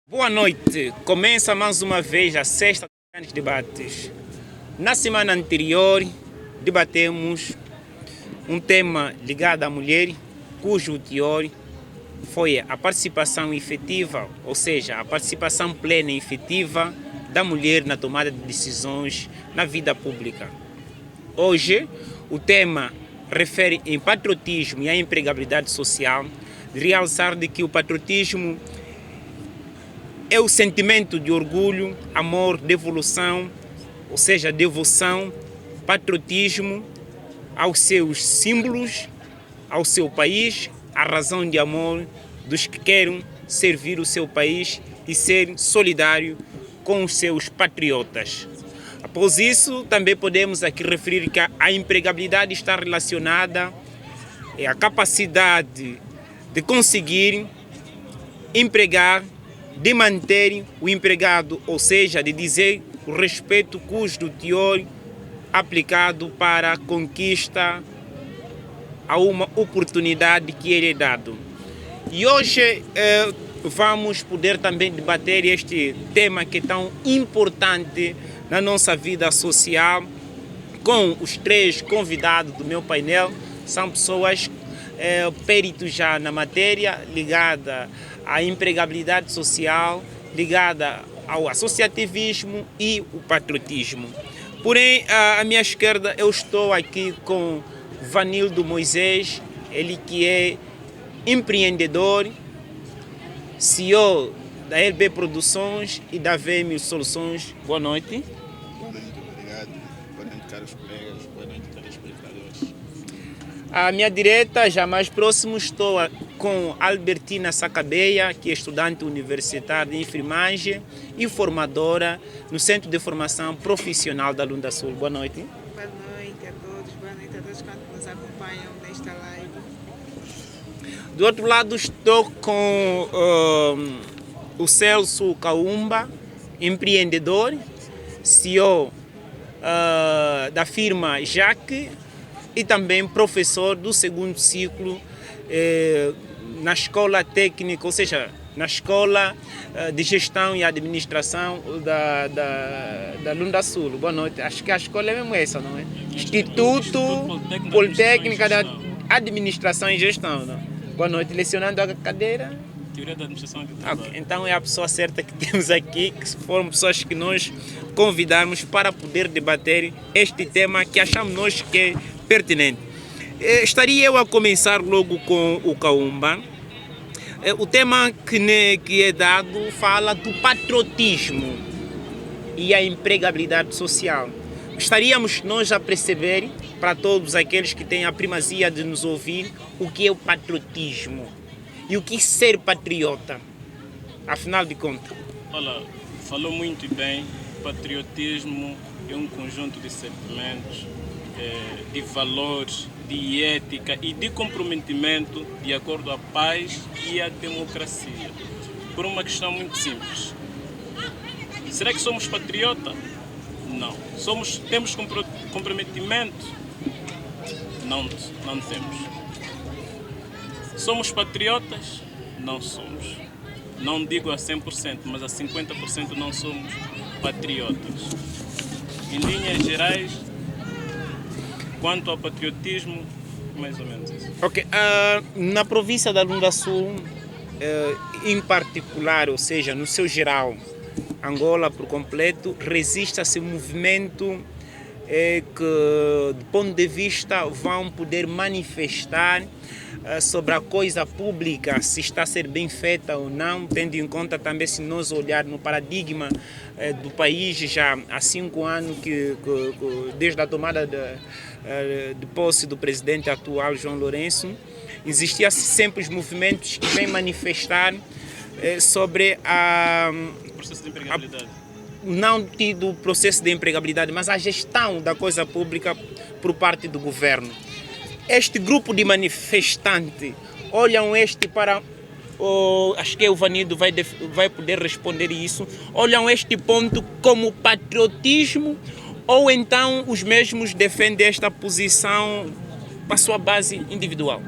Boa noite. Começa mais uma vez a sexta dos grandes debates. Na semana anterior, debatemos um tema ligado à mulher, cujo teor foi a participação efetiva, ou seja, a participação plena e efetiva da mulher na tomada de decisões na vida pública. Hoje, o tema refere em patriotismo e à empregabilidade social, de realçar de que o patriotismo é o sentimento de orgulho, amor, devolução, ou seja, devoção, patriotismo aos seus símbolos, ao seu país, a razão de amor dos que querem servir o seu país e ser solidário com os seus patriotas. Após isso, também podemos aqui referir que a empregabilidade está relacionada à capacidade de conseguir empregar, de manter o empregado, ou seja, de dizer o respeito cujo teor aplicado para a conquista a uma oportunidade que ele é dado. E hoje vamos poder também debater este tema que é tão importante na nossa vida social com os três convidados do meu painel. São pessoas peritos já na matéria, ligada à empregabilidade social, ligada ao associativismo e o patriotismo. Porém, à minha esquerda eu estou aqui com Vanildo Moisés, ele que é empreendedor, CEO da LB Produções e da VMI Soluções. Boa noite. Boa noite, obrigado. Boa noite, caros colegas. Boa noite, telespectadores. À minha direita, já mais próximo, estou com Albertina Sacabeia, que é estudante universitária de enfermagem e formadora no Centro de Formação Profissional da Lunda Sul. Boa noite. Boa noite a todos que nos acompanham nesta live. Do outro lado estou com o Celso Kaumba, empreendedor, CEO da firma Jaque e também professor do segundo ciclo na escola técnica, ou seja, na escola de gestão e administração da Lunda Sul. Boa noite. Acho que a escola é mesmo essa, não é? Instituto Politécnico da Administração e Gestão. Não? Boa noite. Lecionando a cadeira? Teoria da administração de trabalho. Okay. Então é a pessoa certa que temos aqui, que foram pessoas que nós convidamos para poder debater este tema que achamos nós que é pertinente. Estaria eu a começar logo com o Kaumba. O tema que é dado fala do patriotismo e a empregabilidade social. Estaríamos nós a perceber, para todos aqueles que têm a primazia de nos ouvir, o que é o patriotismo e o que é ser patriota, afinal de contas. Olha, falou muito bem. Patriotismo é um conjunto de sentimentos, de valores, de ética e de comprometimento de acordo à paz e à democracia. Por uma questão muito simples. Será que somos patriota? Não. Temos comprometimento? Não temos. Somos patriotas? Não somos. Não digo a 100%, mas a 50% não somos patriotas. Em linhas gerais, quanto ao patriotismo, mais ou menos isso. Ok. Na província da Lunda Sul, em particular, ou seja, no seu geral, Angola por completo, resiste a esse movimento que, do ponto de vista, vão poder manifestar sobre a coisa pública, se está a ser bem feita ou não, tendo em conta também, se nós olharmos no paradigma do país, já há 5 anos, desde a tomada de posse do presidente atual, João Lourenço, existiam sempre os movimentos que vêm manifestar sobre O processo de empregabilidade. não tido o processo de empregabilidade, mas a gestão da coisa pública por parte do governo. Este grupo de manifestantes olham para, acho que o Vanildo vai poder responder isso, olham este ponto como patriotismo ou então os mesmos defendem esta posição para a sua base individual?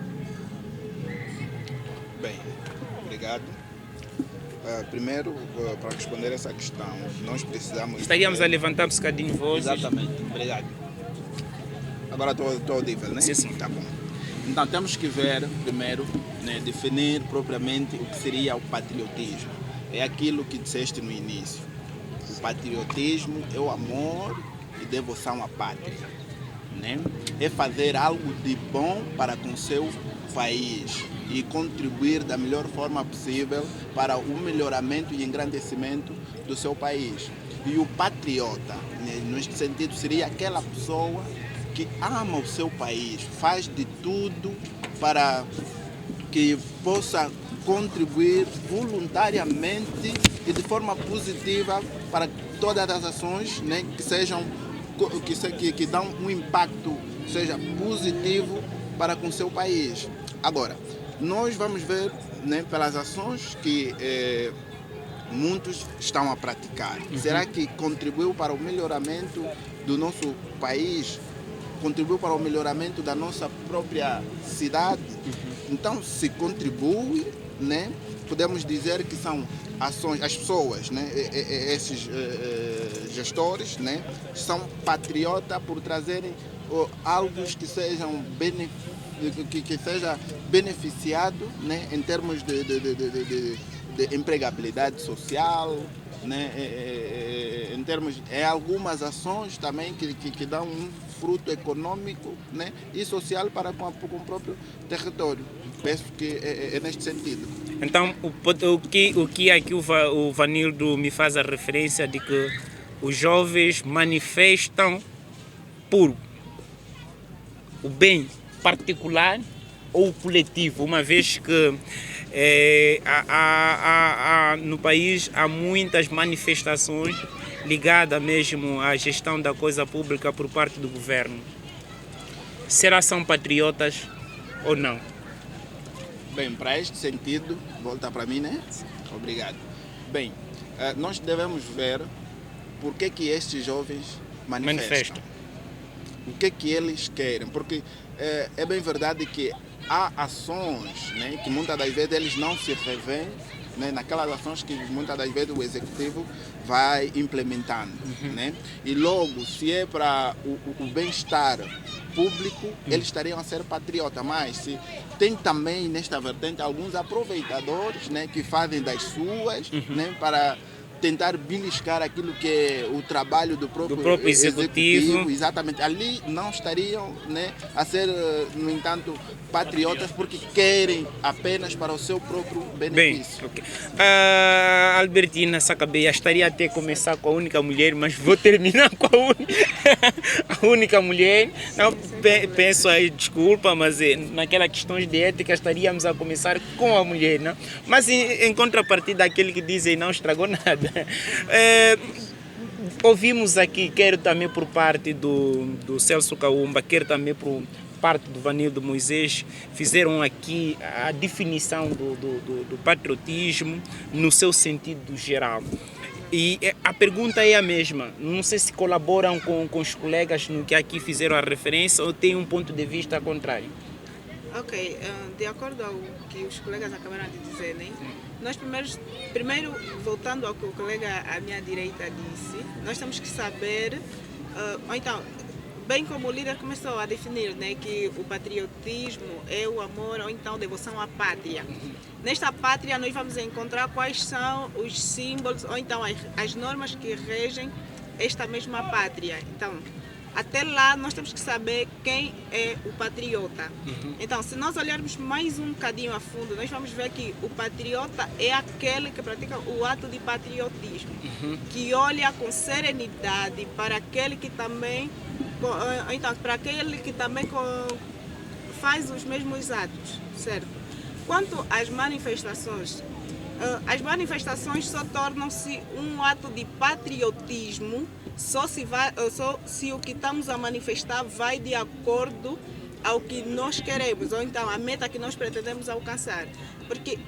Bem, obrigado. primeiro, para responder essa questão, nós precisamos... Estaríamos a levantar um bocadinho voz. Exatamente, obrigado. Agora estou audível, né? Sim, sim. Tá bom. Então temos que ver primeiro, né, definir propriamente o que seria o patriotismo. É aquilo que disseste no início. O patriotismo é o amor e devoção à pátria, né? É fazer algo de bom para com seu país e contribuir da melhor forma possível para o melhoramento e engrandecimento do seu país. E o patriota, né, neste sentido, seria aquela pessoa que ama o seu país, faz de tudo para que possa contribuir voluntariamente e de forma positiva para todas as ações, né, que sejam que dão um impacto, seja positivo para com o seu país. Agora, nós vamos ver, né, pelas ações que muitos estão a praticar. Será que contribuiu para o melhoramento do nosso país? Contribuiu para o melhoramento da nossa própria cidade? Então, se contribui, né, podemos dizer que são ações, as pessoas, né, esses gestores, né, são patriotas por trazerem algo que sejam que seja beneficiado, né, em termos de empregabilidade social, né, em termos algumas ações também que dão um fruto econômico, né, e social para com o próprio território. Penso que é neste sentido. Então, o que aqui o Vanildo me faz a referência de que os jovens manifestam por o bem particular ou coletivo, uma vez que no país há muitas manifestações ligadas mesmo à gestão da coisa pública por parte do governo. Será são patriotas ou não? Bem, para este sentido, volta para mim, né? Obrigado. Bem, nós devemos ver por que estes jovens manifestam. O que eles querem, porque é bem verdade que há ações, né, que muitas das vezes eles não se revêem, né, naquelas ações que muitas das vezes o executivo vai implementando, né? E logo, se é para o bem-estar público, eles estariam a ser patriotas, mas se tem também nesta vertente alguns aproveitadores, né, que fazem das suas, né, para tentar beliscar aquilo que é o trabalho do próprio executivo. Exatamente. Ali não estariam, né, a ser, no entanto, patriotas porque querem apenas para o seu próprio benefício. Bem, okay. Albertina Sacabeia, estaria até começar com a única mulher, mas vou terminar com a única mulher. Não, penso aí, desculpa, mas naquelas questões de ética estaríamos a começar com a mulher, não? Mas em contrapartida, aquele que dizem não estragou nada. Ouvimos aqui, quer também por parte do Celso Kaumba, quer também por parte do Vanildo Moisés, fizeram aqui a definição do patriotismo no seu sentido geral. E a pergunta é a mesma, não sei se colaboram com os colegas no que aqui fizeram a referência ou têm um ponto de vista contrário. Ok, de acordo ao que os colegas acabaram de dizer, né? Nós primeiro, voltando ao que o colega à minha direita disse, nós temos que saber, ou então, bem como o líder começou a definir, né, que o patriotismo é o amor ou então devoção à pátria. Nesta pátria nós vamos encontrar quais são os símbolos ou então as normas que regem esta mesma pátria. Então, até lá nós temos que saber quem é o patriota. Então, se nós olharmos mais um bocadinho a fundo, nós vamos ver que o patriota é aquele que pratica o ato de patriotismo, que olha com serenidade para aquele que também, então, para aquele que também faz os mesmos atos, certo? Quanto às manifestações só tornam-se um ato de patriotismo só se o que estamos a manifestar vai de acordo ao que nós queremos, ou então a meta que nós pretendemos alcançar. Porque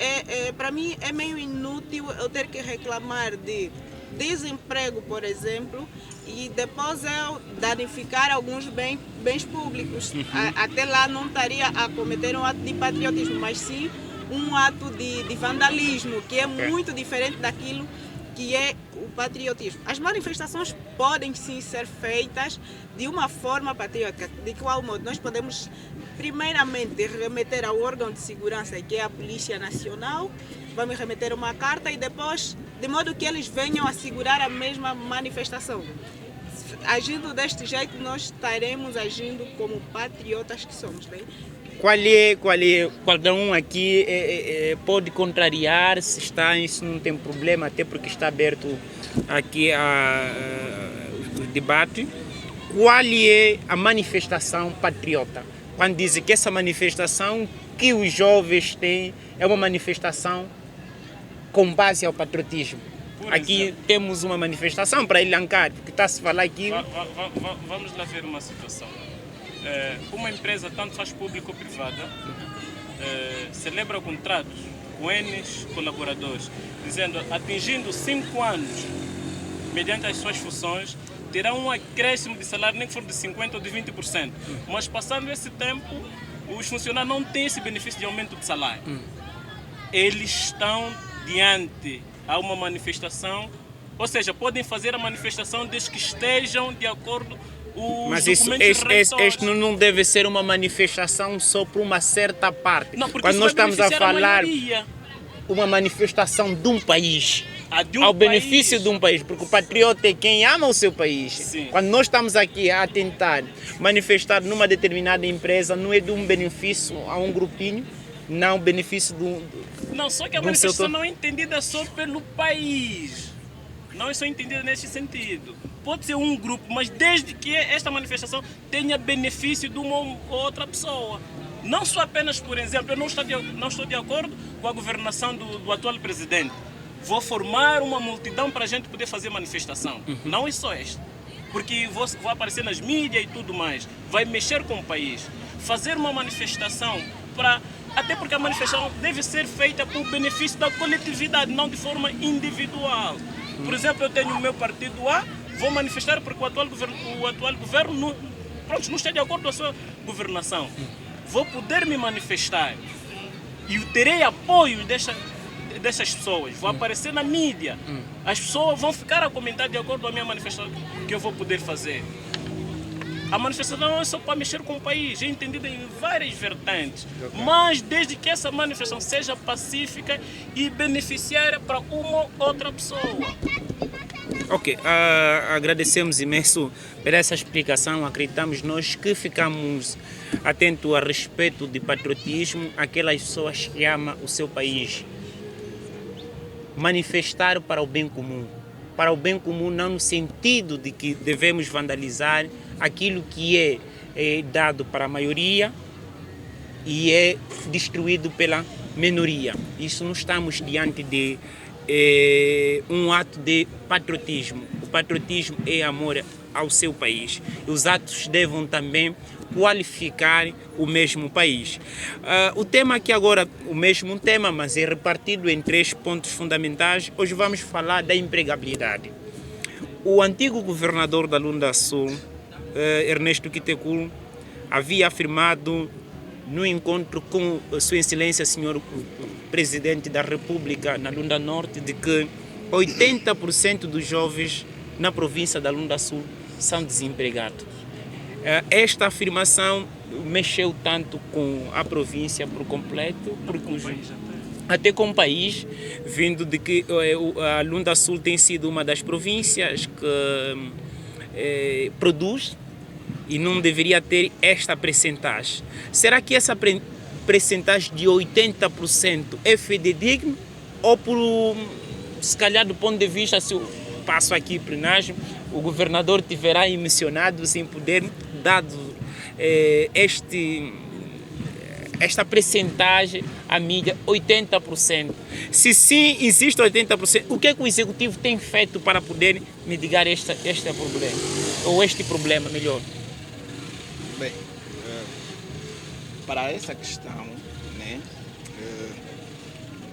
para mim é meio inútil eu ter que reclamar de desemprego, por exemplo, e depois eu danificar alguns bens públicos. Até lá não estaria a cometer um ato de patriotismo, mas sim um ato de vandalismo, que é muito diferente daquilo que é o patriotismo. As manifestações podem sim ser feitas de uma forma patriótica. De qual modo? Nós podemos, primeiramente, remeter ao órgão de segurança, que é a Polícia Nacional, vamos remeter uma carta e depois, de modo que eles venham assegurar a mesma manifestação. Agindo deste jeito, nós estaremos agindo como patriotas que somos, né? Qualquer um aqui pode contrariar, se está, isso não tem problema, até porque está aberto aqui o debate. Qual é a manifestação patriota? Quando dizem que essa manifestação que os jovens têm é uma manifestação com base ao patriotismo. Aqui temos uma manifestação para Ilhancar, que está a se falar aqui. Vamos lá ver uma situação. Uma empresa, tanto faz pública ou privada, celebra contratos com N colaboradores, dizendo, atingindo 5 anos, mediante as suas funções, terá um acréscimo de salário, nem que for de 50% ou de 20%. Mas passando esse tempo, os funcionários não têm esse benefício de aumento de salário. Eles estão diante a uma manifestação, ou seja, podem fazer a manifestação desde que estejam de acordo os mas documentos não deve ser uma manifestação só por uma certa parte. Não, porque quando nós estamos a falar maioria. Uma manifestação de um país, ao benefício de um país, porque o patriota é quem ama o seu país. Sim. Quando nós estamos aqui a tentar manifestar numa determinada empresa, não é de um benefício a um grupinho, não benefício Não, só que a manifestação não é entendida só pelo país. Não é só entendida nesse sentido. Pode ser um grupo, mas desde que esta manifestação tenha benefício de uma ou outra pessoa. Não só apenas, por exemplo, eu não estou de acordo com a governação do atual presidente. Vou formar uma multidão para a gente poder fazer manifestação. Não é só esta. Porque vou aparecer nas mídias e tudo mais. Vai mexer com o país. Fazer uma manifestação para... Até porque a manifestação deve ser feita por benefício da coletividade, não de forma individual. Por exemplo, eu tenho o meu partido A, vou manifestar porque o atual governo não está de acordo com a sua governação. Vou poder me manifestar e eu terei apoio dessas pessoas. Vou aparecer na mídia. As pessoas vão ficar a comentar de acordo com a minha manifestação que eu vou poder fazer. A manifestação não é só para mexer com o país, é entendida em várias vertentes. Mas desde que essa manifestação seja pacífica e beneficiária para uma outra pessoa. Ok, agradecemos imenso por essa explicação. Acreditamos nós que ficamos atentos a respeito de patriotismo, aquelas pessoas que amam o seu país. Manifestar para o bem comum. Para o bem comum não no sentido de que devemos vandalizar aquilo que é dado para a maioria e é destruído pela minoria. Isso não estamos diante de um ato de patriotismo. O patriotismo é amor ao seu país. E os atos devem também qualificar o mesmo país. O tema aqui agora, o mesmo tema, mas é repartido em 3 pontos fundamentais. Hoje vamos falar da empregabilidade. O antigo governador da Lunda Sul, Ernesto Quitéculo, havia afirmado no encontro com Sua Excelência, Senhor Presidente da República na Lunda Norte, de que 80% dos jovens na província da Lunda Sul são desempregados. Esta afirmação mexeu tanto com a província por completo, até com o país, vindo de que a Lunda Sul tem sido uma das províncias que produz e não deveria ter esta percentagem. Será que essa percentagem de 80% é fidedigno? Ou se calhar do ponto de vista, se eu passo aqui plenagem, o governador tiverá emissionado sem poder dado esta percentagem à mídia, 80%. Se sim existe 80%, o que é que o executivo tem feito para poder mitigar este problema? Ou este problema, melhor? Bem, para essa questão, né,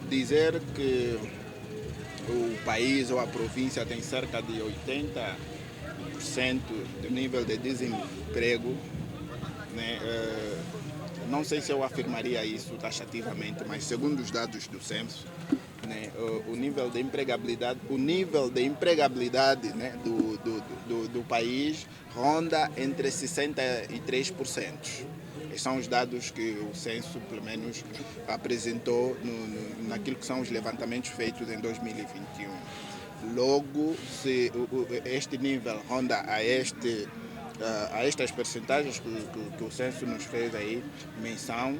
dizer que o país ou a província tem cerca de 80% do nível de desemprego, né, não sei se eu afirmaria isso taxativamente, mas segundo os dados do censo, né, o nível de empregabilidade, né, do país ronda entre 63%. Esses são os dados que o censo, pelo menos, apresentou naquilo que são os levantamentos feitos em 2021. Logo, se este nível ronda a estas percentagens que o censo nos fez aí menção,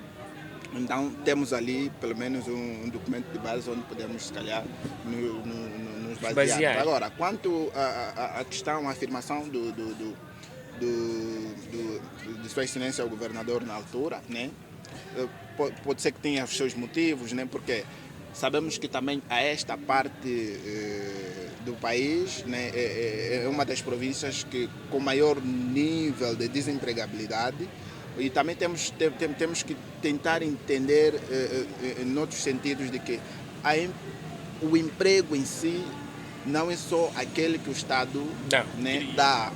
então temos ali pelo menos um documento de base onde podemos, se calhar, nos basear. Agora, quanto à questão, à afirmação de Sua Excelência o Governador na altura, né? Pode ser que tenha os seus motivos, né? Porque sabemos que também a esta parte do país, né, é uma das províncias que com maior nível de desempregabilidade, e também temos que tentar entender em outros sentidos de que o emprego em si não é só aquele que o Estado dá.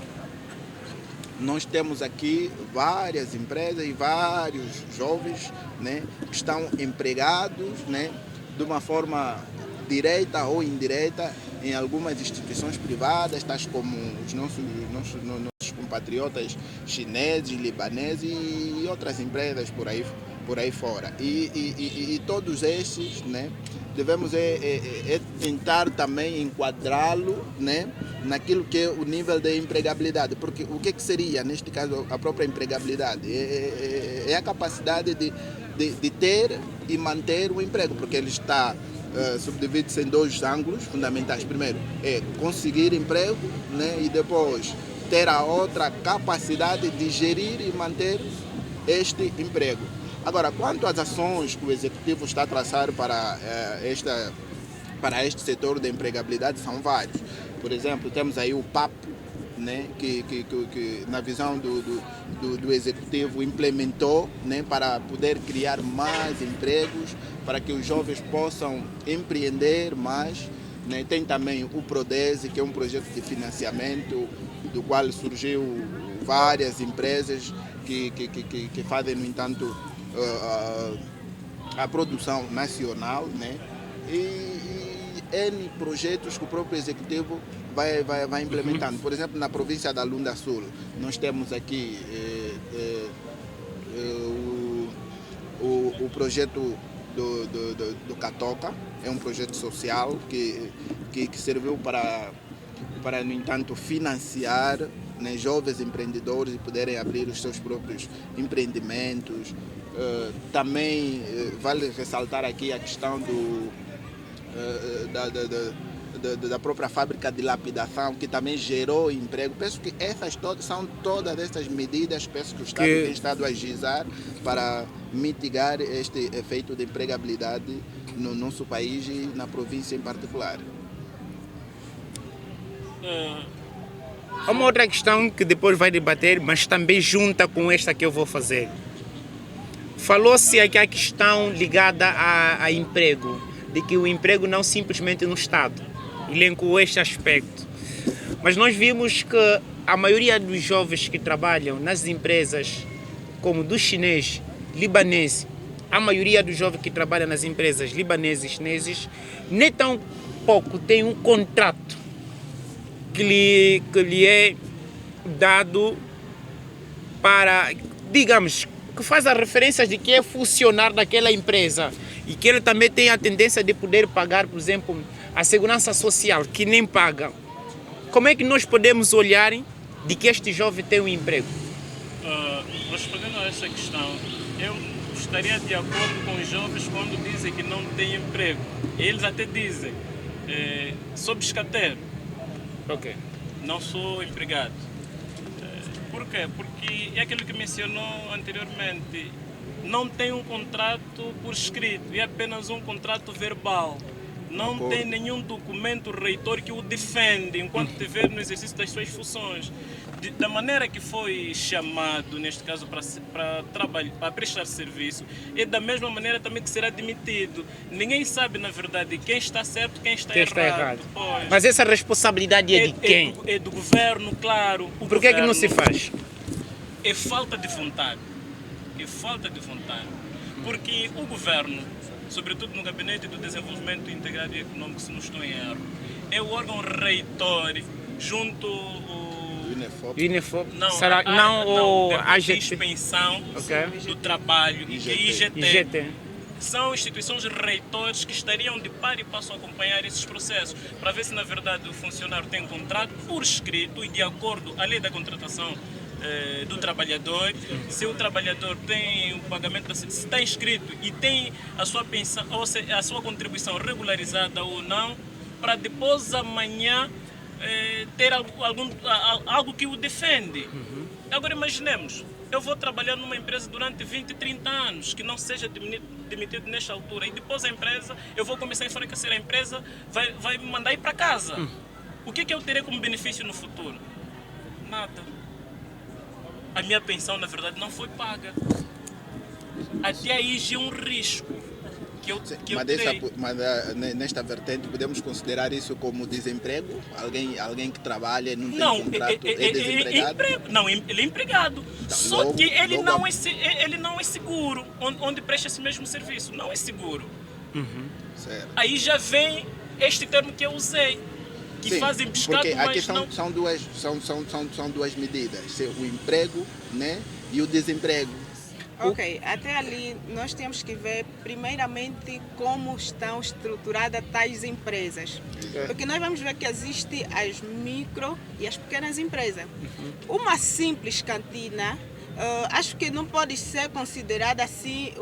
Nós temos aqui várias empresas e vários jovens, né, que estão empregados, né, de uma forma direta ou indireta em algumas instituições privadas, tais como os nossos compatriotas chineses, libaneses e outras empresas por aí fora. E todos esses, né, devemos tentar também enquadrá-lo, né, naquilo que é o nível de empregabilidade, porque o que seria, neste caso, a própria empregabilidade? É a capacidade de ter e manter o emprego, porque ele está subdivide-se em dois ângulos fundamentais. Primeiro é conseguir emprego, né, e depois ter a outra capacidade de gerir e manter este emprego. Agora, quanto às ações que o Executivo está a traçar para este setor de empregabilidade, são vários. Por exemplo, temos aí o PAP, né, que na visão do Executivo implementou, né, para poder criar mais empregos, para que os jovens possam empreender mais, né. Tem também o Prodese, que é um projeto de financiamento, do qual surgiu várias empresas que fazem, no entanto, a produção nacional, né, e N projetos que o próprio Executivo vai implementando. Por exemplo, na província da Lunda Sul, nós temos aqui o projeto do Catoca, é um projeto social que serviu para, no entanto, financiar, né, jovens empreendedores e poderem abrir os seus próprios empreendimentos. Também vale ressaltar aqui a questão da própria fábrica de lapidação, que também gerou emprego. Penso que são todas essas medidas, penso que o Estado tem estado a agizar para mitigar este efeito de empregabilidade no nosso país e na província em particular. Há uma outra questão que depois vai debater, mas também junta com esta que eu vou fazer. Falou-se aqui a questão ligada a emprego, de que o emprego não simplesmente no Estado. Elencou este aspecto. Mas nós vimos que a maioria dos jovens que trabalham nas empresas, como do chinês, libanês, a maioria dos jovens que trabalham nas empresas libaneses e chineses, nem tão pouco tem um contrato que lhe é dado para, digamos, que faz a referência de que é funcionário daquela empresa e que ele também tem a tendência de poder pagar, por exemplo, a segurança social, que nem paga. Como é que nós podemos olhar de que este jovem tem um emprego? Respondendo a essa questão, eu estaria de acordo com os jovens quando dizem que não têm emprego. Eles até dizem, sou biscateiro, não sou empregado. Por quê? Porque é aquilo que mencionou anteriormente, não tem um contrato por escrito, é apenas um contrato verbal. Não tem nenhum documento reitor que o defende enquanto estiver no exercício das suas funções. Da maneira que foi chamado, neste caso, para prestar serviço, é da mesma maneira também que será demitido. Ninguém sabe, na verdade, quem está certo e quem está errado. Pois. Mas essa responsabilidade é de quem? É do governo, claro. Por que é que não se faz? É falta de vontade. é falta de vontade. Porque o governo, sobretudo no Gabinete do Desenvolvimento Integrado e Econômico, se não estou em erro, é o órgão reitor junto ao Inefop. não, Será? a AGT. Inspeção Ok. do Trabalho e IGT. IGT. São instituições reitores que estariam de par e passo a acompanhar esses processos para ver se na verdade o funcionário tem contrato por escrito e de acordo à lei da contratação do trabalhador, se o trabalhador tem o pagamento, se está inscrito e tem a sua pensão, ou seja, a sua contribuição regularizada ou não, para depois amanhã ter algo que o defende. Agora imaginemos, eu vou trabalhar numa empresa durante 20, 30 anos, que não seja demitido nesta altura, e depois a empresa, eu vou começar a enfraquecer a empresa, vai me mandar ir para casa. O que eu terei como benefício no futuro? Nada. A minha pensão, na verdade, não foi paga. Até aí já é um risco que eu terei. Nesta vertente, podemos considerar isso como desemprego? Alguém que trabalha e não tem contrato é desempregado? Não, ele é empregado. Então, Só que ele não é seguro onde presta esse mesmo serviço. Não é seguro. Certo. Aí já vem este termo que eu usei. Que Sim, fazem pescado, porque mas aqui não... são duas medidas, o emprego, né, e o desemprego. Ok, até ali nós temos que ver primeiramente como estão estruturadas tais empresas. Porque nós vamos ver que existem as micro e as pequenas empresas. Uma simples cantina, acho que não pode ser considerada assim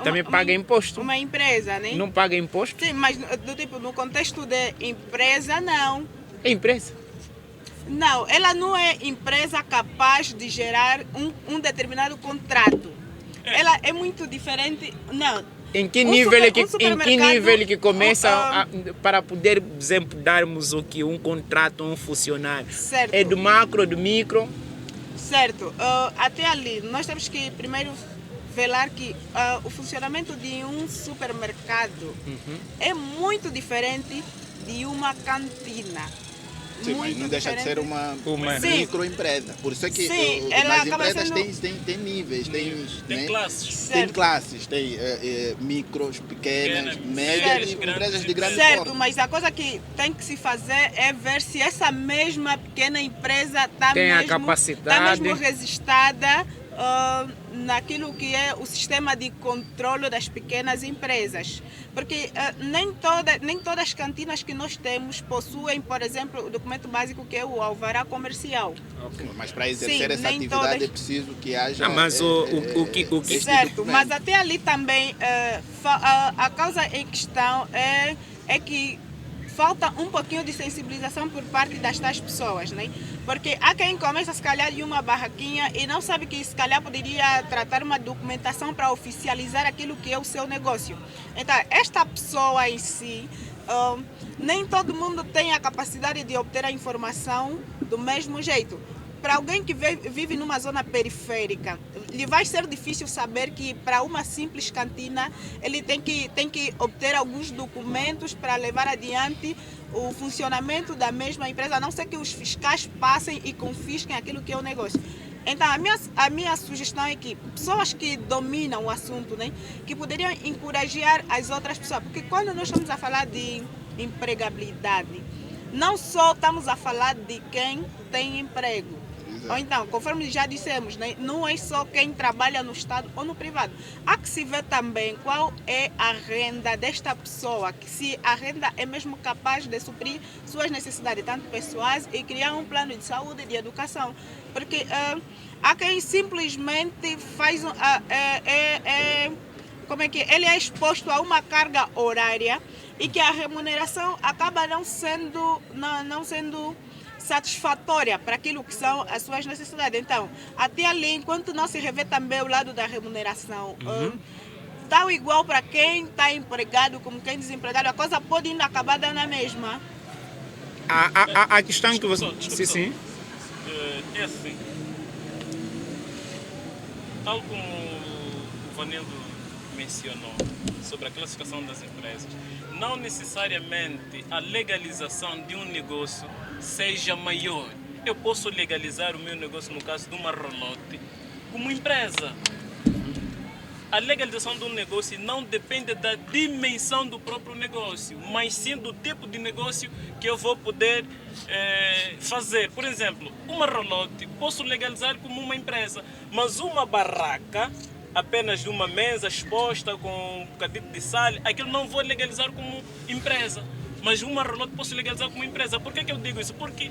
também paga imposto. Uma empresa, né? Não paga imposto? Sim, mas do tipo, no contexto de empresa, não. É empresa. Não, ela não é empresa capaz de gerar um determinado contrato. Ela é muito diferente. Não. Em que nível que começa para poder, por exemplo, darmos um contrato a um funcionário? Certo. É do macro, do micro? Certo. Até ali, nós temos que primeiro velar que o funcionamento de um supermercado é muito diferente de uma cantina. Sim, mas não deixa de ser uma microempresa. Por isso é que as empresas têm níveis, tem classes. Tem classes, tem micros, pequenas, médias e empresas de grande porte. porte. Mas a coisa que tem que se fazer é ver se essa mesma pequena empresa está mesmo registrada naquilo que é o sistema de controle das pequenas empresas. Porque nem todas as cantinas que nós temos possuem, por exemplo, o documento básico que é o alvará comercial. Mas para exercer essa atividade é preciso que haja... Certo, mas até ali também a causa em questão é que falta um pouquinho de sensibilização por parte das tais pessoas, né? Porque há quem começa se calhar em uma barraquinha e não sabe que se calhar poderia tratar uma documentação para oficializar aquilo que é o seu negócio. Então, esta pessoa em si, nem todo mundo tem a capacidade de obter a informação do mesmo jeito. Para alguém que vive numa zona periférica, lhe vai ser difícil saber que para uma simples cantina ele tem que obter alguns documentos para levar adiante o funcionamento da mesma empresa, a não ser que os fiscais passem e confisquem aquilo que é o negócio. Então, a minha sugestão é que pessoas que dominam o assunto, né, que poderiam encorajar as outras pessoas, porque quando nós estamos a falar de empregabilidade, não só estamos a falar de quem tem emprego. Ou então, conforme já dissemos, né, não é só quem trabalha no Estado ou no privado. Há que se ver também qual é a renda desta pessoa, que se a renda é mesmo capaz de suprir suas necessidades, tanto pessoais, e criar um plano de saúde e de educação. Porque há quem simplesmente faz... ele é exposto a uma carga horária e que a remuneração acaba não sendo satisfatória para aquilo que são as suas necessidades. Então, até ali, enquanto não se revê também o lado da remuneração, tal igual para quem está empregado como quem é desempregado, a coisa pode ainda acabar dando a mesma. A questão que você... Sim. É assim. Tal como o Vanildo mencionou sobre a classificação das empresas, não necessariamente a legalização de um negócio seja maior. Eu posso legalizar o meu negócio no caso de uma rolote como empresa. A legalização de um negócio não depende da dimensão do próprio negócio, mas sim do tipo de negócio que eu vou poder fazer. Por exemplo, uma rolote posso legalizar como uma empresa, mas uma barraca apenas de uma mesa exposta com um bocadinho de sal, aquilo não vou legalizar como empresa. Mas uma rolote posso legalizar como empresa. Por que eu digo isso? Porque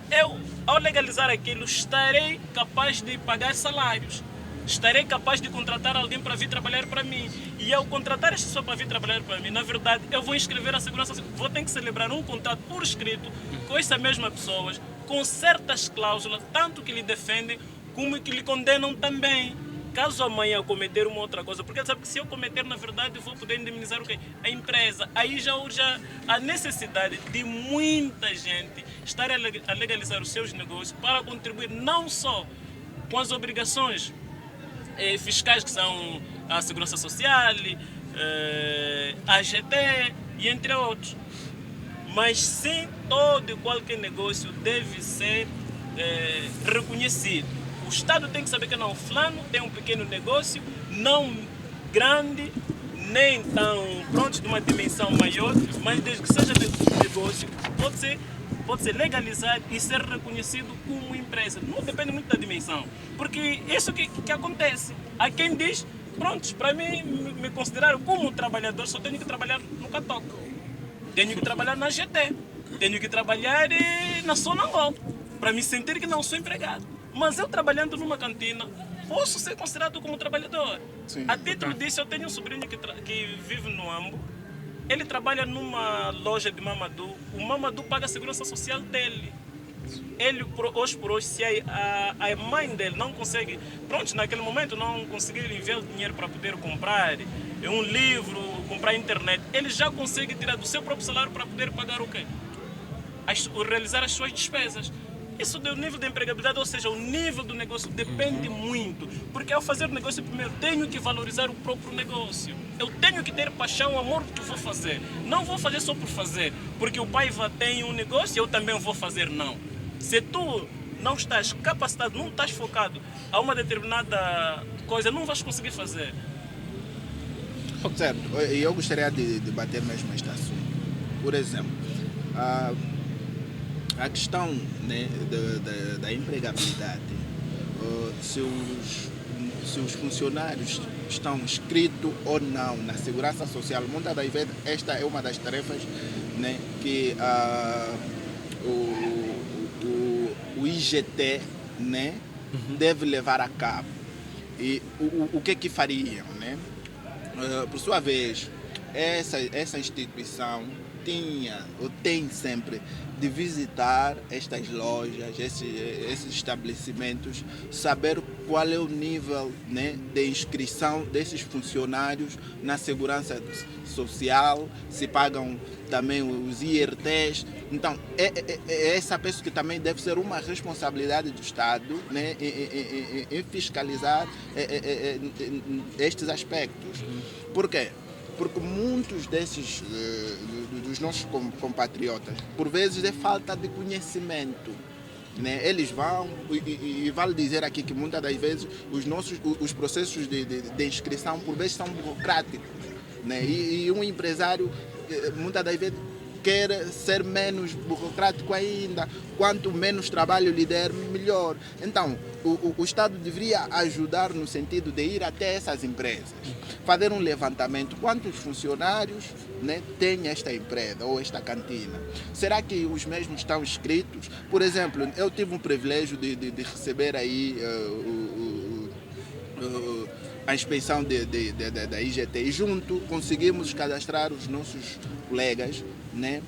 eu, ao legalizar aquilo, estarei capaz de pagar salários. Estarei capaz de contratar alguém para vir trabalhar para mim. E ao contratar esta pessoa para vir trabalhar para mim, na verdade, eu vou inscrever a segurança social. Vou ter que celebrar um contrato por escrito com essa mesma pessoa, com certas cláusulas, tanto que lhe defendem como que lhe condenam também. Caso amanhã eu cometer uma outra coisa, porque ele sabe que se eu cometer, na verdade, eu vou poder indemnizar o quê? A empresa. Aí já urge a necessidade de muita gente estar a legalizar os seus negócios para contribuir não só com as obrigações fiscais, que são a Segurança Social, a AGT e entre outros. Mas sim, todo e qualquer negócio deve ser reconhecido. O Estado tem que saber que não, o fulano tem um pequeno negócio, não grande, nem tão pronto, de uma dimensão maior, mas desde que seja negócio, pode ser legalizado e ser reconhecido como empresa. Não depende muito da dimensão, porque isso que acontece. Há quem diz, pronto, para mim me considerar como trabalhador, só tenho que trabalhar no Catoca, tenho que trabalhar na GT, tenho que trabalhar na Sonangol, para me sentir que não sou empregado. Mas eu trabalhando numa cantina, posso ser considerado como trabalhador. Sim. A título disso, eu tenho um sobrinho que vive no Ambo. Ele trabalha numa loja de Mamadou. O Mamadou paga a segurança social dele. Ele, hoje por hoje, se a mãe dele não consegue, pronto, naquele momento não conseguir enviar o dinheiro para poder comprar um livro, comprar internet, ele já consegue tirar do seu próprio salário para poder pagar o quê? Realizar as suas despesas. Isso do nível de empregabilidade, ou seja, o nível do negócio depende muito. Porque ao fazer o negócio, primeiro, tenho que valorizar o próprio negócio. Eu tenho que ter paixão, amor do que vou fazer. Não vou fazer só por fazer. Porque o pai tem um negócio, eu também vou fazer, não. Se tu não estás capacitado, não estás focado a uma determinada coisa, não vais conseguir fazer. Certo, e eu gostaria de debater mesmo este assunto. Por exemplo, a questão, né, da empregabilidade, se os funcionários estão inscritos ou não na Segurança Social, muitas das vezes esta é uma das tarefas, né, que o IGT, né, deve levar a cabo. E o que fariam, né? Por sua vez, essa instituição tinha ou tem sempre de visitar estas lojas, esses estabelecimentos, saber qual é o nível, né, de inscrição desses funcionários na segurança social, se pagam também os IRTs. Então, essa penso que também deve ser uma responsabilidade do Estado, né, em fiscalizar estes aspectos. Por quê? Porque muitos dos nossos compatriotas, por vezes é falta de conhecimento, né? Eles vão, e vale dizer aqui que muitas das vezes os processos de inscrição por vezes são burocráticos, né? E um empresário muitas das vezes quer ser menos burocrático ainda. Quanto menos trabalho lhe der, melhor. Então, o Estado deveria ajudar no sentido de ir até essas empresas, fazer um levantamento. Quantos funcionários, né, tem esta empresa ou esta cantina? Será que os mesmos estão inscritos? Por exemplo, eu tive o privilégio de receber aí a inspeção da IGT e junto conseguimos cadastrar os nossos colegas, né,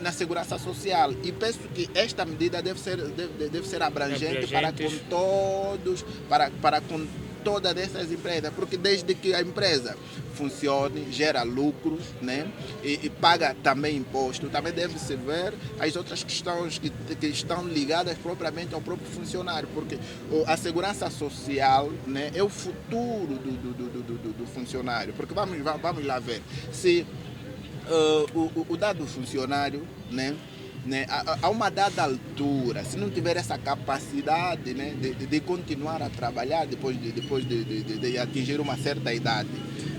na segurança social, e penso que esta medida deve ser abrangente para com todos, para com todas essas empresas, porque desde que a empresa funcione, gera lucros, né, e paga também imposto, também deve-se ver as outras questões que estão ligadas propriamente ao próprio funcionário, porque a segurança social, né, é o futuro do funcionário, porque vamos lá ver, se o dado funcionário, né, né, a uma dada altura, se não tiver essa capacidade, né, de continuar a trabalhar depois de atingir uma certa idade,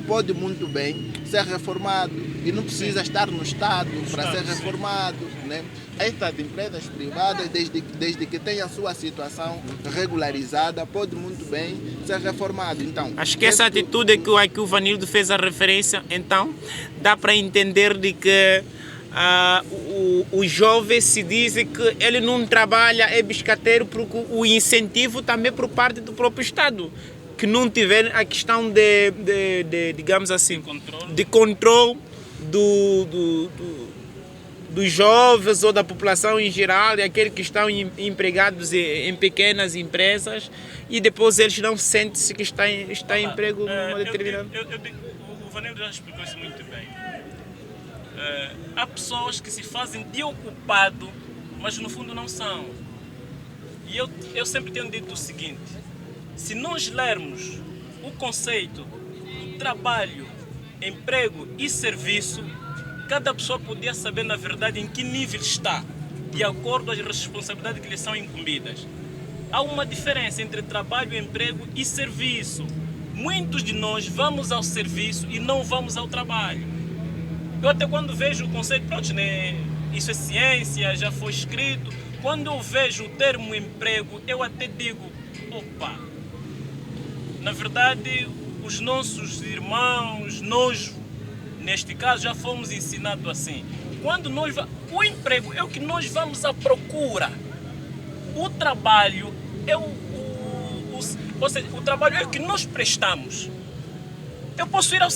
pode muito bem ser reformado e não precisa estar no Estado para ser reformado, né? Estas empresas privadas, desde que tenha a sua situação regularizada, pode muito bem ser reformado. Então, acho que essa atitude que o Vanildo fez a referência, então, dá para entender de que o jovem se diz que ele não trabalha, é biscateiro, porque o incentivo também por parte do próprio Estado, que não tiver a questão digamos assim, de controle dos jovens ou da população em geral, e aqueles que estão empregados em pequenas empresas, e depois eles não sentem-se que está em emprego numa determinada... O Vanildo já explicou isso muito bem. Há pessoas que se fazem de ocupado, mas no fundo não são. E eu sempre tenho dito o seguinte: se nós lermos o conceito do trabalho, emprego e serviço, cada pessoa podia saber na verdade em que nível está, de acordo às responsabilidades que lhe são incumbidas. Há uma diferença entre trabalho, emprego e serviço. Muitos de nós vamos ao serviço e não vamos ao trabalho. Eu até quando vejo o conceito, pronto, né, isso é ciência, já foi escrito. Quando eu vejo o termo emprego, eu até digo, opa, na verdade os nossos irmãos, nós, neste caso, já fomos ensinados assim. Quando o emprego é o que nós vamos à procura. O trabalho é ou seja, o trabalho é o que nós prestamos. Eu posso ir ao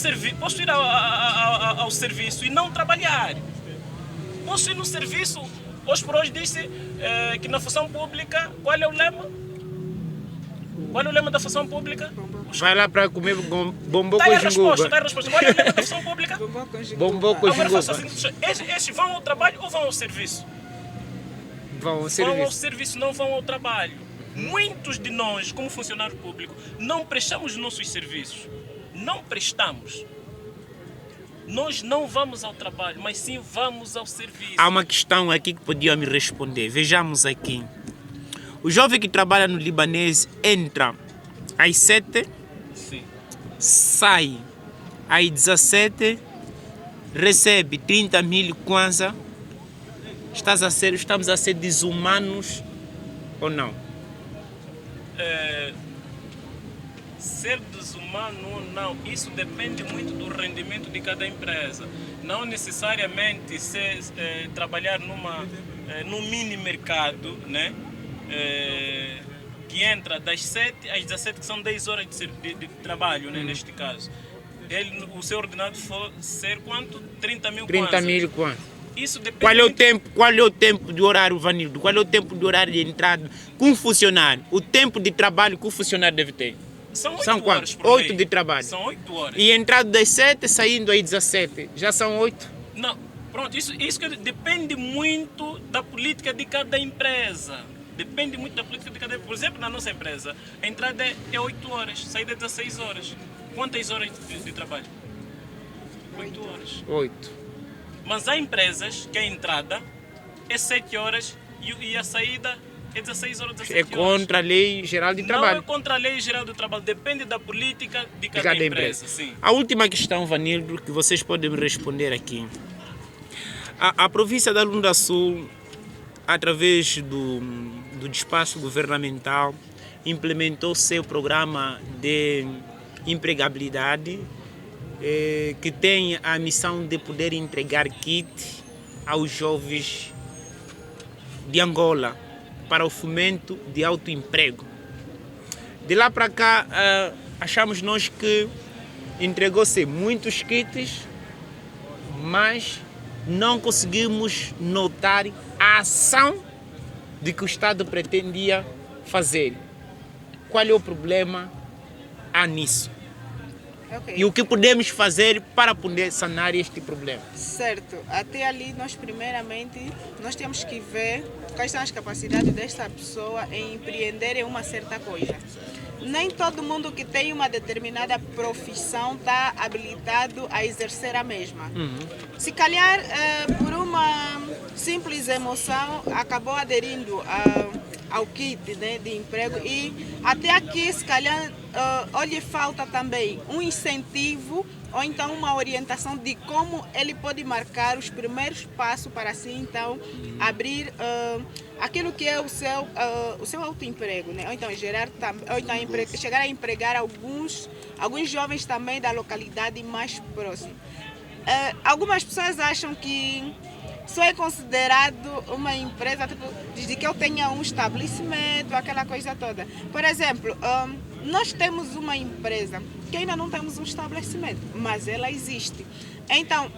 serviço e não trabalhar. Posso ir no serviço. Hoje por hoje disse que na função pública, qual é o lema? Qual é o lema da função pública? Vai lá para comer bombom Tá com aí a jinguba. resposta. Qual é o lema da função pública? Bombom com Agora faço jinguba. assim, estes vão ao trabalho ou vão ao serviço? Vão ao Vão ao serviço. serviço, não vão ao trabalho. Muitos de nós, como funcionário público, não prestamos os nossos serviços. Não prestamos. Nós não vamos ao trabalho, mas sim vamos ao serviço. Há uma questão aqui que podia me responder. Vejamos aqui. O jovem que trabalha no libanês entra às 7, Sim. sai às 17, recebe 30 mil kwanza. Estamos a ser desumanos ou não? Ser desumano ou não, isso depende muito do rendimento de cada empresa. Não necessariamente trabalhar num mini mercado, né? Que entra das 7 às 17, que são 10 horas de trabalho, né? Neste caso. O seu ordenado for ser quanto? 30 mil 30 mil kwanza. Isso depende Qual é o tempo de horário, Vanildo? Qual é o tempo de horário de entrada com um funcionário? O tempo de trabalho que o funcionário deve ter? São 8 São horas quantos? por 8 mês. de trabalho. São 8 horas. E entrado das 7, saindo às 17. Já são 8? Não, pronto, isso que depende muito da política de cada empresa. Depende muito da política de cada empresa. Por exemplo, na nossa empresa, a entrada é 8 horas, saída é 16 horas. Quantas horas de trabalho? 8 horas. 8. Mas há empresas que a entrada é 7 horas e a saída é 16 horas, 17 É horas. contra a lei geral de Não trabalho. é contra a lei geral do trabalho, depende da política de cada empresa. Sim. A última questão, Vanildo, que vocês podem me responder aqui. A província da Lunda Sul, através do despacho governamental, implementou seu programa de empregabilidade, que tem a missão de poder entregar kit aos jovens de Angola para o fomento de autoemprego. De lá para cá, achamos nós que entregou-se muitos kits, mas não conseguimos notar a ação de que o Estado pretendia fazer. Qual é o problema nisso? Ok. E o que podemos fazer para poder sanar este problema? Certo. Até ali, nós temos que ver quais são as capacidades desta pessoa em empreender em uma certa coisa. Nem todo mundo que tem uma determinada profissão está habilitado a exercer a mesma. Se calhar, por uma simples emoção, acabou aderindo ao kit, né, de emprego, e até aqui, se calhar, lhe falta também um incentivo ou então uma orientação de como ele pode marcar os primeiros passos para assim então abrir aquilo que é o seu autoemprego, né? Ou então chegar a empregar alguns jovens também da localidade mais próxima. Algumas pessoas acham que só é considerado uma empresa tipo, desde que eu tenha um estabelecimento, aquela coisa toda. Por exemplo, nós temos uma empresa que ainda não temos um estabelecimento, mas ela existe. Então,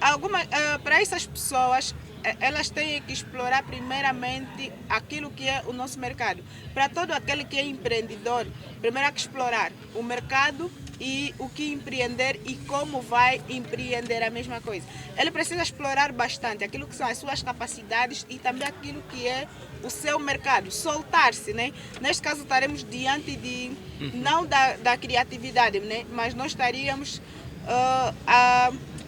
para essas pessoas, elas têm que explorar primeiramente aquilo que é o nosso mercado. Para todo aquele que é empreendedor, primeiro há que explorar o mercado e o que empreender e como vai empreender a mesma coisa. Ele precisa explorar bastante aquilo que são as suas capacidades e também aquilo que é o seu mercado, soltar-se, né? Neste caso estaremos diante de, não da criatividade, né? Mas nós estaríamos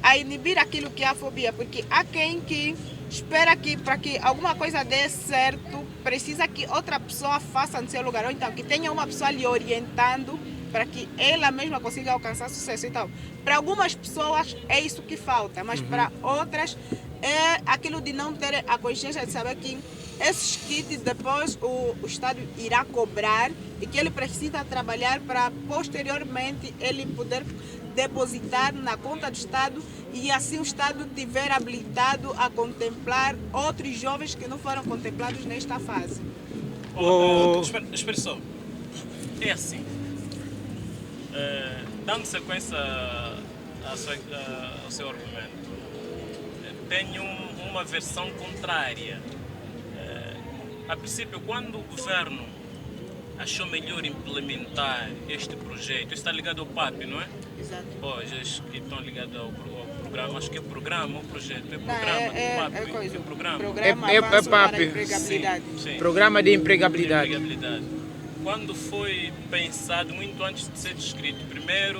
a inibir aquilo que é a fobia, porque há quem que espera que para que alguma coisa dê certo, precisa que outra pessoa faça no seu lugar, ou então que tenha uma pessoa lhe orientando para que ela mesma consiga alcançar sucesso. Então, para algumas pessoas é isso que falta, mas para outras é aquilo de não ter a consciência de saber que esses kits depois o Estado irá cobrar e que ele precisa trabalhar para posteriormente ele poder depositar na conta do Estado e assim o Estado estiver habilitado a contemplar outros jovens que não foram contemplados nesta fase. Espera só. É assim. Dando sequência ao seu argumento, tenho uma versão contrária. A princípio, quando o governo achou melhor implementar este projeto, isso está ligado ao PAP, não é? Exato. Pois, acho que estão ligados ao programa, acho que é programa ou projeto? É programa do PAP, é programa. Avanço PAP. para a empregabilidade. Sim. Programa de empregabilidade. Quando foi pensado, muito antes de ser descrito, primeiro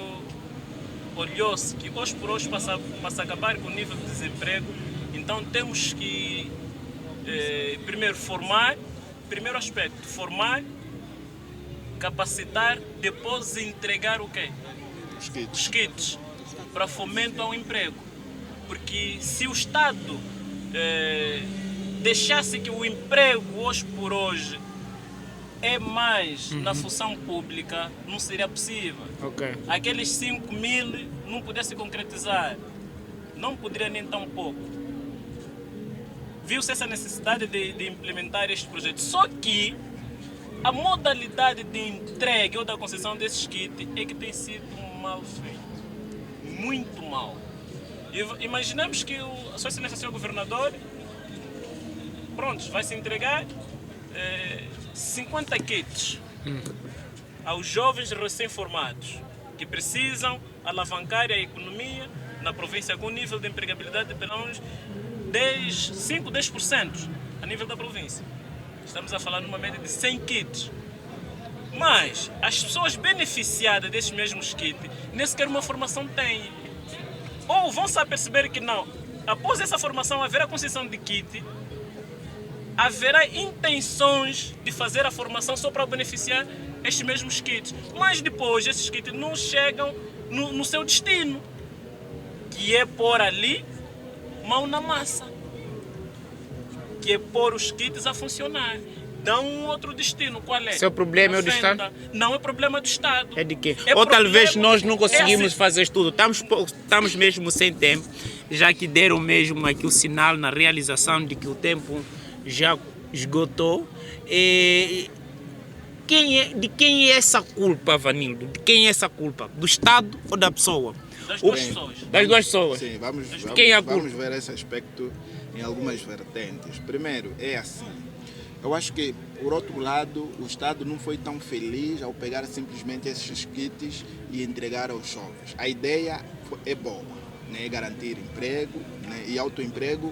olhou-se que hoje por hoje, para se acabar com o nível de desemprego, então temos que primeiro formar, capacitar, depois entregar o quê? Os kits para fomento ao emprego. Porque se o Estado deixasse que o emprego hoje por hoje é mais na função pública, não seria possível. Okay. Aqueles 5.000 não pudesse concretizar, não poderia nem tão pouco. Viu-se essa necessidade de implementar este projeto. Só que a modalidade de entrega ou da concessão desses kits é que tem sido mal feito. Muito mal. Imaginamos que a sua excelência, senhor governador, pronto, vai se entregar 50 kits aos jovens recém-formados que precisam alavancar a economia na província com nível de empregabilidade de pelo menos 5-10% a nível da província. Estamos a falar numa média de 100 kits. Mas as pessoas beneficiadas desses mesmos kits nem sequer uma formação têm. Ou vão-se a perceber que não, após essa formação haverá concessão de kit, haverá intenções de fazer a formação só para beneficiar estes mesmos kits. Mas depois esses kits não chegam no seu destino, que é pôr ali mão na massa, que é pôr os kits a funcionar. Dão um outro destino. Qual é? Seu problema é o do Estado? Não é problema do Estado. É de quê? É Ou talvez problema... nós não conseguimos assim. fazer tudo. Estamos mesmo sem tempo, já que deram mesmo aqui o sinal na realização de que o tempo já esgotou. De quem é essa culpa, Vanildo? De quem é essa culpa? Do Estado ou da pessoa? Das duas pessoas. Das duas pessoas. Sim, vamos ver esse aspecto em algumas vertentes. Primeiro, é assim. Eu acho que, por outro lado, o Estado não foi tão feliz ao pegar simplesmente esses kits e entregar aos jovens. A ideia é boa, né? Garantir emprego, né? E autoemprego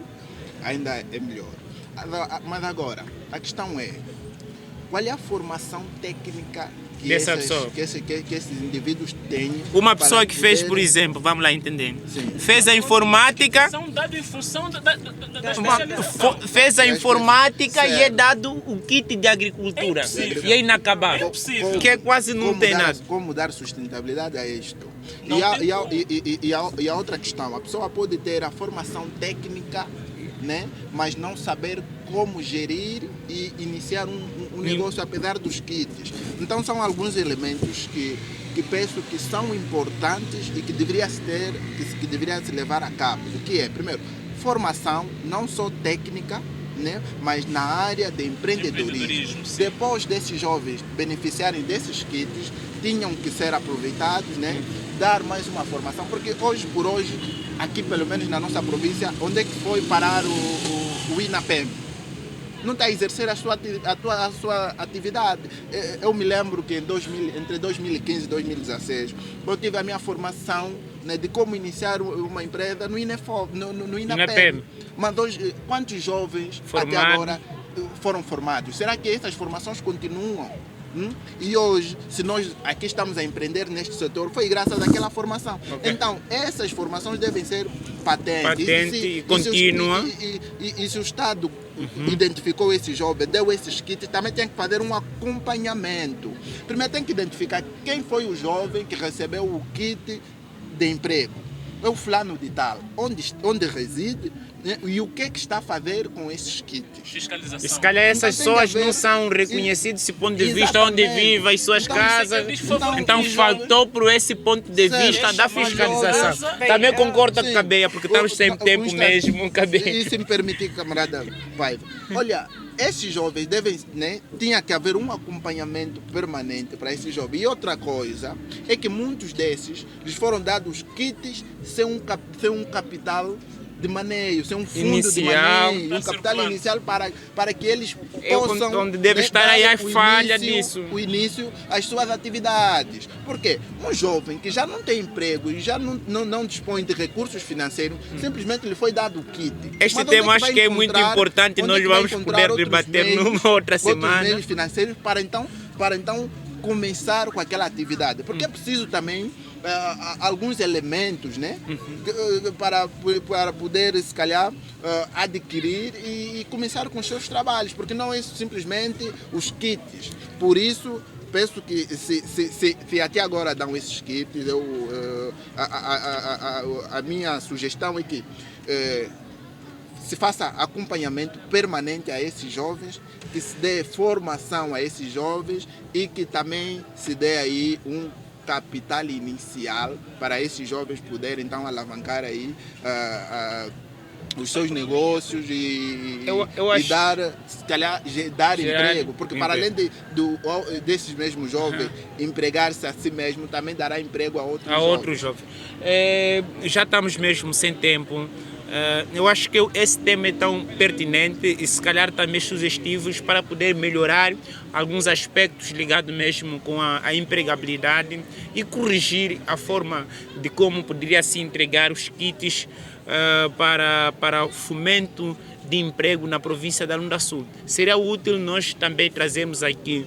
ainda é melhor. Mas agora, a questão é, qual é a formação técnica que, dessa pessoa. que esses indivíduos têm. Uma pessoa para que fez, por poderem- exemplo, vamos lá entender, Sim. fez a informática, São dados em função da especialização. fez a informática e é Certo. dado o kit de agricultura. É impossível. E é inacabável. É possível. Que quase não como tem dar, nada. Como dar sustentabilidade a isto? Não tem como. E a outra questão, a pessoa pode ter a formação técnica, né, mas não saber como gerir e iniciar um negócio apesar dos kits. Então são alguns elementos que penso que são importantes e que deveria se levar a cabo. O que é? Primeiro, formação não só técnica, né, mas na área de empreendedorismo. Sim. Depois desses jovens beneficiarem desses kits, tinham que ser aproveitados, né, dar mais uma formação, porque hoje por hoje, aqui pelo menos na nossa província, onde é que foi parar o INAPEM? Não está a exercer a sua atividade. Eu me lembro que entre 2015 e 2016, eu tive a minha formação, né, de como iniciar uma empresa no INAPEM. Mas hoje, quantos jovens até agora foram formados? Será que essas formações continuam? E hoje, se nós aqui estamos a empreender neste setor, foi graças àquela formação. Okay. Então, essas formações devem ser patentes. Patente e contínua. E se o Estado identificou esse jovem, deu esses kits, também tem que fazer um acompanhamento. Primeiro tem que identificar quem foi o jovem que recebeu o kit de emprego. É o fulano de tal, onde reside, né, e o que é que está a fazer com esses kits. Fiscalização. E se calhar essas Então, tem que pessoas haver- não são reconhecidas desse ponto de vista onde Exatamente. vivem as suas Então, casas. então, Então os faltou por esse ponto de Certo. vista da Deixa fiscalização. jovens- Também concordo com Sim. a Cabeia, porque estamos sem tempo mesmo, Cabeia. E se me permitir, camarada Paiva, olha, esses jovens devem, né, tinha que haver um acompanhamento permanente para esses jovens. E outra coisa é que muitos desses lhes foram dados kits sem um capital de maneio, sem um fundo Inicial. de maneio, um capital circulando. inicial para que eles É possam, onde deve né, estar aí dar a falha disso. o início às suas atividades. Porque um jovem que já não tem emprego e já não dispõe de recursos financeiros, simplesmente lhe foi dado o kit. Este Mas onde tema que acho vai que é muito encontrar- importante e onde nós é que vai vamos encontrar poder outros debater meios- numa outra outros semana. meios financeiros para então começar com aquela atividade. Porque é preciso também alguns elementos, né, para poder, se calhar, adquirir e começar com os seus trabalhos, porque não é simplesmente os kits. Por isso, penso que se até agora dão esses kits, a minha sugestão é que se faça acompanhamento permanente a esses jovens, que se dê formação a esses jovens e que também se dê aí um capital inicial para esses jovens poderem então alavancar aí os seus negócios e Eu acho- dar, se calhar, dar Gerar emprego, porque para além desses mesmos jovens empregar-se a si mesmo, também dará emprego a outros A jovens. outros jovens. Já estamos mesmo sem tempo. Eu acho que esse tema é tão pertinente e se calhar também sugestivos para poder melhorar alguns aspectos ligados mesmo com a empregabilidade e corrigir a forma de como poderia se entregar os kits para o fomento de emprego na província da Lunda Sul. Seria útil nós também trazermos aqui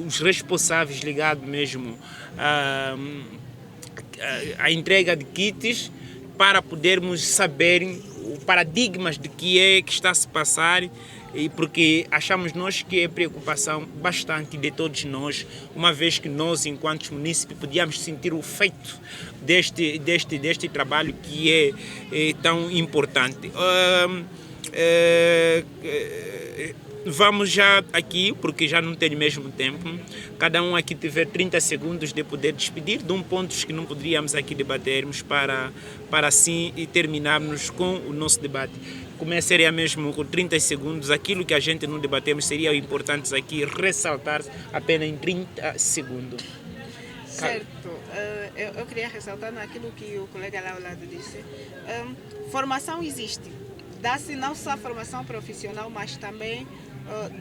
os responsáveis ligados mesmo à entrega de kits, para podermos saber paradigmas de que é que está a se passar, e porque achamos nós que é preocupação bastante de todos nós, uma vez que nós, enquanto município, podíamos sentir o feito deste trabalho que é tão importante. Vamos já aqui, porque já não tenho mesmo tempo, cada um aqui tiver 30 segundos de poder despedir de pontos que não poderíamos aqui debatermos para assim e terminarmos com o nosso debate. Começaria mesmo com 30 segundos, aquilo que a gente não debatemos seria importante aqui ressaltar apenas em 30 segundos. Certo. Eu queria ressaltar naquilo que o colega lá ao lado disse. Formação existe. Dá-se não só a formação profissional, mas também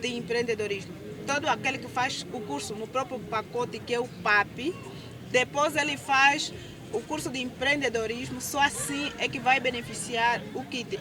de empreendedorismo. Todo aquele que faz o curso no próprio pacote, que é o PAP, depois ele faz o curso de empreendedorismo, só assim é que vai beneficiar o kit.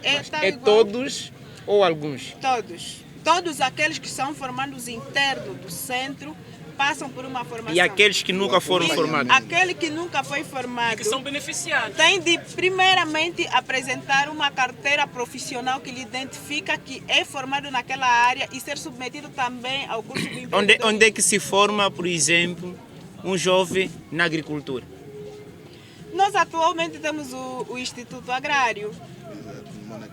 Todos ou alguns? Todos. Todos aqueles que são formandos internos do centro passam por uma formação. E aqueles que nunca foram formados? Aquele que nunca foi formado Que são beneficiados. tem de primeiramente apresentar uma carteira profissional que lhe identifica que é formado naquela área e ser submetido também ao curso de empreendedorismo. Onde é que se forma, por exemplo, um jovem na agricultura? Nós atualmente temos o Instituto Agrário.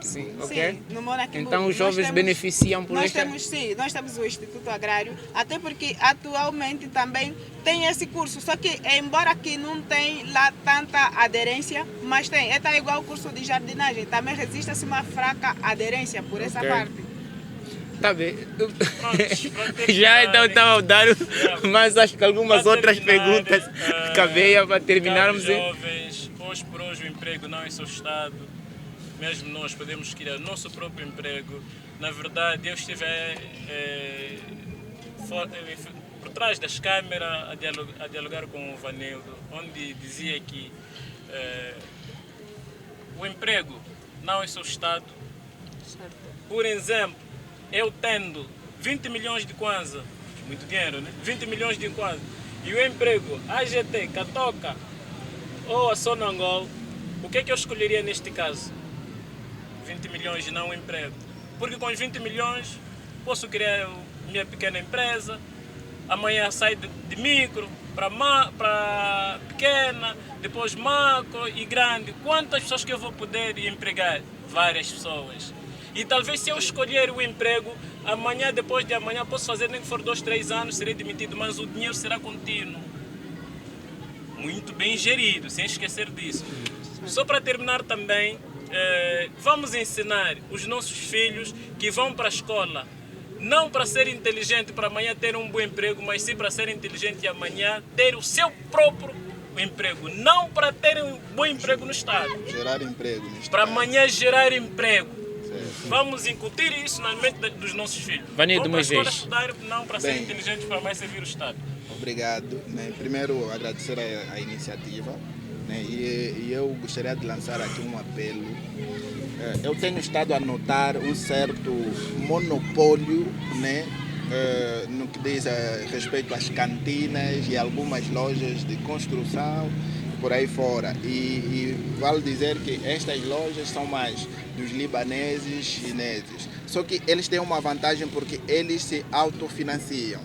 Sim, Sim, no Monaquimbu. Então os jovens beneficiam por esta... Nós temos o Instituto Agrário, até porque atualmente também tem esse curso, só que embora aqui não tem lá tanta aderência, mas tem, é igual o curso de jardinagem, também resiste-se uma fraca aderência por essa parte. Tá bem. Pronto, Já então estava a dar, mas acho que algumas outras perguntas cabeia para terminarmos. Jovens, hoje por hoje o emprego não é só Estado, mesmo nós podemos criar nosso próprio emprego. Na verdade, eu estive por trás das câmeras a dialogar com o Vanildo, onde dizia que o emprego não é só Estado. Por exemplo, eu tendo 20 milhões de kwanza, muito dinheiro, né? 20 milhões de kwanza, e o emprego AGT, Catoca ou a Sonangol, o que é que eu escolheria neste caso? 20 milhões e não um emprego. Porque com os 20 milhões posso criar minha pequena empresa, amanhã sai de micro para pequena, depois macro e grande. Quantas pessoas que eu vou poder empregar? Várias pessoas. E talvez se eu escolher o emprego, amanhã, depois de amanhã, posso fazer nem que for 2, 3 anos, serei demitido, mas o dinheiro será contínuo. Muito bem gerido, sem esquecer disso. Só para terminar também, vamos ensinar os nossos filhos que vão para a escola, não para ser inteligente, para amanhã ter um bom emprego, mas sim para ser inteligente e amanhã ter o seu próprio emprego. Não para ter um bom emprego no Estado. Gerar emprego no Estado. Para amanhã gerar emprego. Vamos incutir isso na mente dos nossos filhos. Vanildo, vamos para a Moisés. escola estudar, não para ser inteligentes, para mais servir o Estado. Obrigado. Primeiro, agradecer a iniciativa. E eu gostaria de lançar aqui um apelo. Eu tenho estado a notar um certo monopólio, no que diz respeito às cantinas e algumas lojas de construção por aí fora. E vale dizer que estas lojas são mais dos libaneses, chineses. Só que eles têm uma vantagem porque eles se autofinanciam.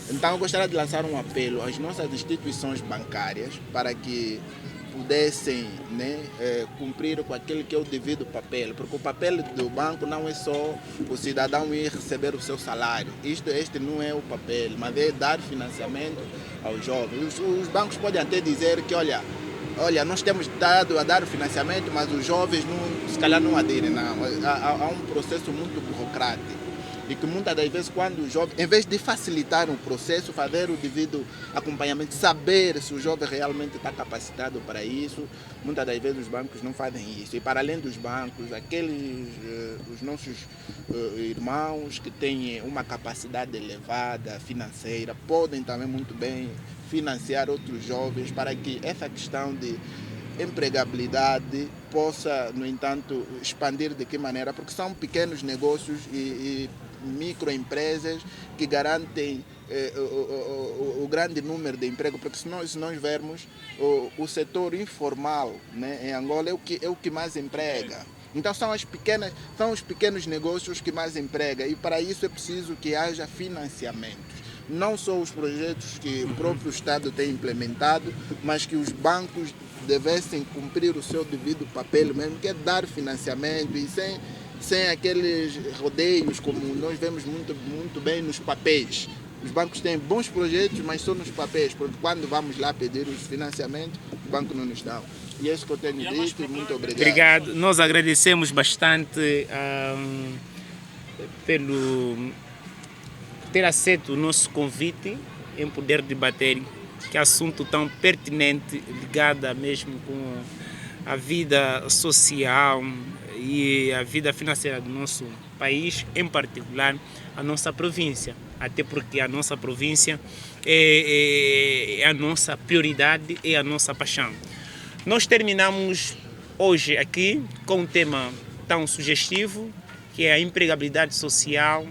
Então eu gostaria de lançar um apelo às nossas instituições bancárias para que pudessem cumprir com aquele que é o devido papel, porque o papel do banco não é só o cidadão ir receber o seu salário. Este não é o papel, mas é dar financiamento aos jovens. Os bancos podem até dizer que, olha, nós temos dado a dar financiamento, mas os jovens se calhar não aderem. Não. Há um processo muito burocrático. E que muitas das vezes, quando o jovem, em vez de facilitar o processo, fazer o devido acompanhamento, saber se o jovem realmente está capacitado para isso, muitas das vezes os bancos não fazem isso. E para além dos bancos, os nossos irmãos que têm uma capacidade elevada financeira, podem também muito bem financiar outros jovens para que essa questão de empregabilidade possa, no entanto, expandir de que maneira? Porque são pequenos negócios e microempresas que garantem o grande número de emprego, porque se nós vermos o setor informal, em Angola é o que mais emprega. Então são os pequenos negócios que mais empregam e para isso é preciso que haja financiamentos. Não só os projetos que o próprio Estado tem implementado, mas que os bancos devessem cumprir o seu devido papel mesmo, que é dar financiamento e sem aqueles rodeios como nós vemos muito bem nos papéis. Os bancos têm bons projetos, mas só nos papéis, porque quando vamos lá pedir os financiamentos, o banco não nos dá. E é isso que eu tenho dito e muito obrigado. Obrigado. Nós agradecemos bastante pelo ter aceito o nosso convite em poder debater que assunto tão pertinente ligado mesmo com a vida social e a vida financeira do nosso país, em particular a nossa província, até porque a nossa província é a nossa prioridade, é a nossa paixão. Nós terminamos hoje aqui com um tema tão sugestivo, que é a empregabilidade social,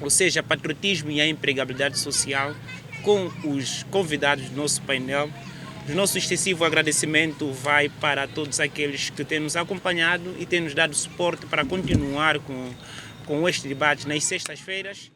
ou seja, patriotismo e a empregabilidade social, com os convidados do nosso painel. O nosso extensivo agradecimento vai para todos aqueles que têm nos acompanhado e têm nos dado suporte para continuar com este debate nas sextas-feiras.